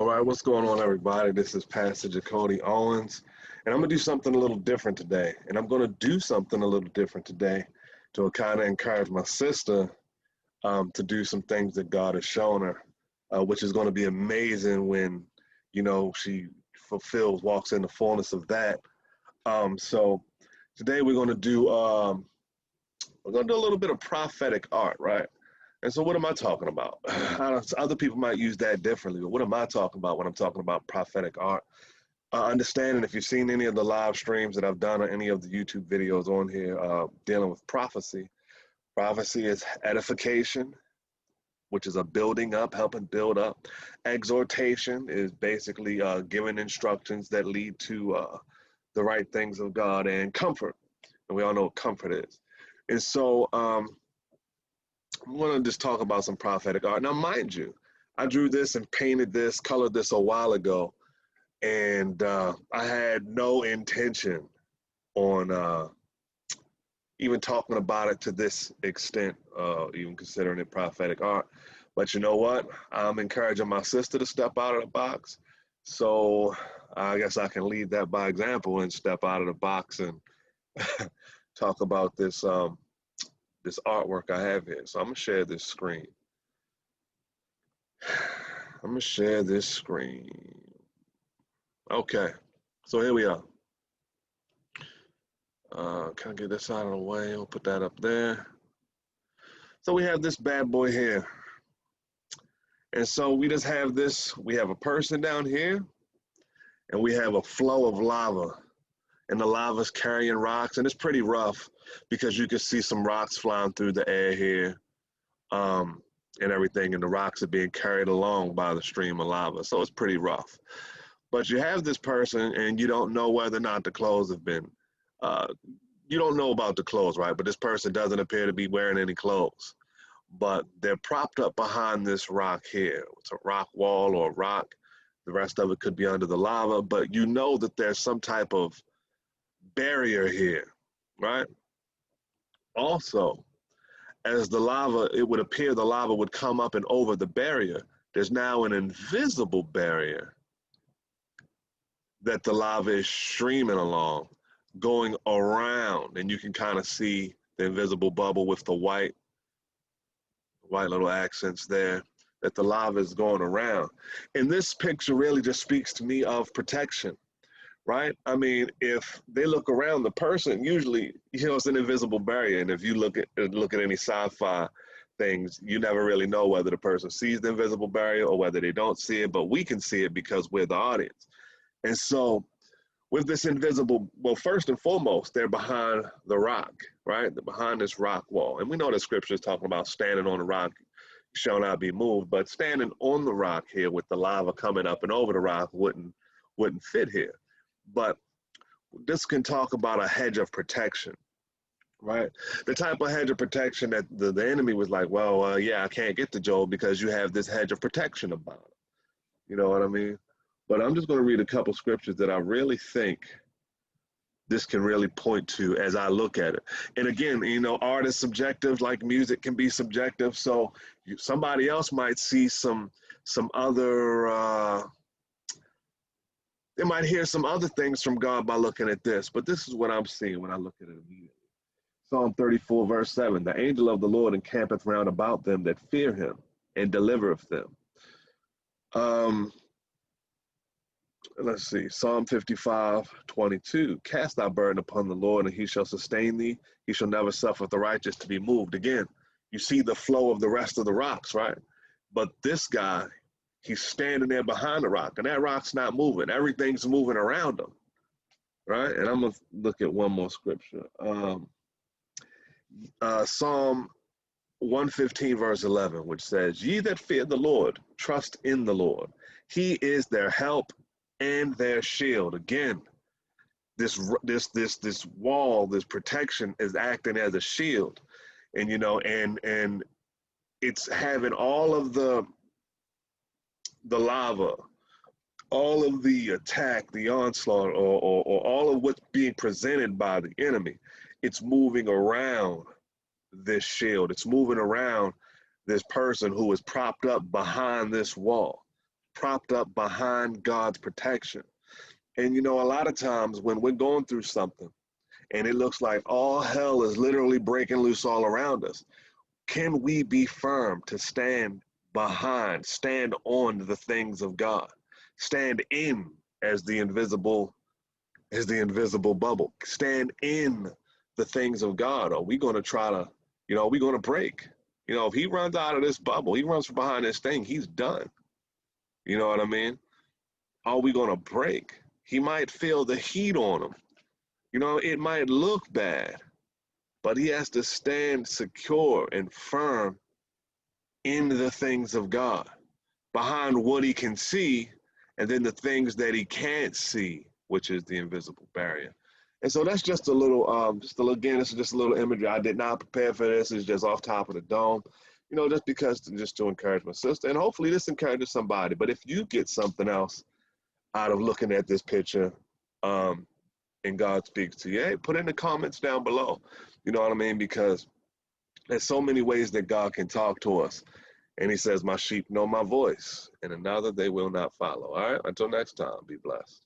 All right, what's going on, everybody? This is Pastor Jacody Owens, and I'm going to do something a little different today. And I'm going to do something a little different today to kind of encourage my sister to do some things that God has shown her, which is going to be amazing when, she walks in the fullness of that. So today we're going to do a little bit of prophetic art, right? And so what am I talking about? Other people might use that differently, but what am I talking about when I'm talking about prophetic art? Understanding, if you've seen any of the live streams that I've done or any of the YouTube videos on here dealing with prophecy, prophecy is edification, which is a building up, helping build up. Exhortation is basically giving instructions that lead to the right things of God, and comfort. And we all know what comfort is. And so I want to just talk about some prophetic art. Now, mind you, I drew this and painted this, colored this a while ago, and I had no intention on even talking about it to this extent, even considering it prophetic art. But you know what? I'm encouraging my sister to step out of the box. So I guess I can lead that by example and step out of the box and talk about this artwork I have here. So I'm gonna share this screen. I'm gonna share this screen. Okay, so here we are. Can I get this out of the way? I'll put that up there. So we have this bad boy here. And so we just have this, we have a person down here, and we have a flow of lava. And the lava's carrying rocks, and it's pretty rough because you can see some rocks flying through the air here and everything, and the rocks are being carried along by the stream of lava. So it's pretty rough. But you have this person, and you don't know whether or not the clothes have been, you don't know about the clothes, right? But this person doesn't appear to be wearing any clothes. But they're propped up behind this rock here. It's a rock wall or a rock. The rest of it could be under the lava, but you know that there's some type of barrier here, right? Also, as the lava, it would appear the lava would come up and over the barrier. There's now an invisible barrier that the lava is streaming along, going around, and you can kind of see the invisible bubble with the white little accents there, that the lava is going around. And this picture really just speaks to me of protection, right? I mean, if they look around, the person usually, it's an invisible barrier. And if you look at any sci-fi things, you never really know whether the person sees the invisible barrier or whether they don't see it, but we can see it because we're the audience. And so with this invisible, well, first and foremost, they're behind the rock, right? They're behind this rock wall. And we know that scripture is talking about standing on the rock, shall not be moved, but standing on the rock here with the lava coming up and over the rock wouldn't fit here. But this can talk about a hedge of protection, right? The type of hedge of protection that the enemy was like, well, yeah, I can't get to Job because you have this hedge of protection about it. You know what I mean? But I'm just going to read a couple scriptures that I really think this can really point to as I look at it. And again, art is subjective, like music can be subjective. So somebody else might see some other, they might hear some other things from God by looking at this. But this is what I'm seeing when I look at it immediately. Psalm 34, verse 7, the angel of the Lord encampeth round about them that fear him and delivereth them. Let's see, Psalm 55, 22, cast thy burden upon the Lord and he shall sustain thee. He shall never suffer the righteous to be moved. Again, you see the flow of the rest of the rocks, right? But this guy, he's standing there behind the rock, and that rock's not moving. Everything's moving around him, right? And I'm going to look at one more scripture. Psalm 115, verse 11, which says, ye that fear the Lord, trust in the Lord. He is their help and their shield. Again, this wall, this protection is acting as a shield, and and it's having all of the lava, all of the attack, the onslaught, or all of what's being presented by the enemy. It's moving around this shield. It's moving around this person who is propped up behind this wall. propped up behind God's protection. And you know, a lot of times when we're going through something and it looks like all hell is literally breaking loose all around us, can we be firm to stand behind, stand on the things of God, stand in as the invisible bubble, stand in the things of God? Are we going to try to, are we going to break? If he runs out of this bubble, he runs from behind this thing, he's done. You know what I mean? Are we going to break? He might feel the heat on him. It might look bad, but he has to stand secure and firm in the things of God, behind what he can see, and then the things that he can't see, which is the invisible barrier. And so that's again, this is just a little imagery. I did not prepare for this. It's just off top of the dome, just because, just to encourage my sister. And hopefully this encourages somebody. But if you get something else out of looking at this picture, and God speaks to you, hey, put in the comments down below. You know what I mean? Because there's so many ways that God can talk to us. And he says, my sheep know my voice, and another they will not follow. All right, until next time, be blessed.